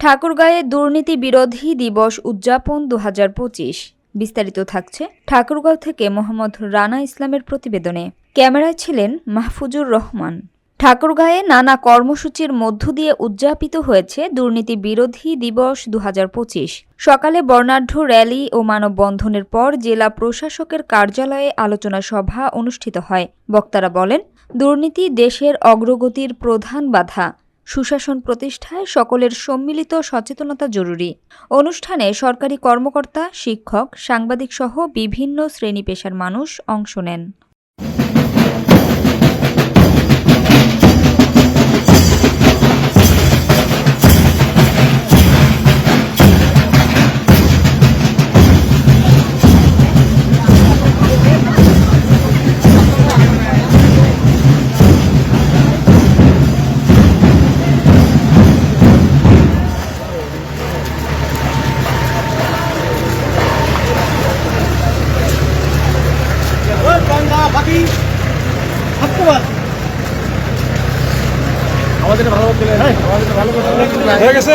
ঠাকুরগাঁয়ে দুর্নীতি বিরোধী দিবস উদযাপন ২০২৫। বিস্তারিত থাকছে ঠাকুরগাঁও থেকে মোহাম্মদ রানা ইসলামের প্রতিবেদনে। ক্যামেরায় ছিলেন মাহফুজুর রহমান। ঠাকুরগাঁয়ে নানা কর্মসূচির মধ্য দিয়ে উদযাপিত হয়েছে দুর্নীতি বিরোধী দিবস ২০২৫। সকালে বর্ণাঢ্য র্যালি ও মানববন্ধনের পর জেলা প্রশাসকের কার্যালয়ে আলোচনা সভা অনুষ্ঠিত হয়। বক্তারা বলেন, দুর্নীতি দেশের অগ্রগতির প্রধান বাধা। সুশাসন প্রতিষ্ঠায় সকলের সম্মিলিত সচেতনতা জরুরি। অনুষ্ঠানে সরকারি কর্মকর্তা, শিক্ষক, সাংবাদিকসহ বিভিন্ন শ্রেণী পেশার মানুষ অংশ নেন। আমাদের ভালো হয়ে গেছে।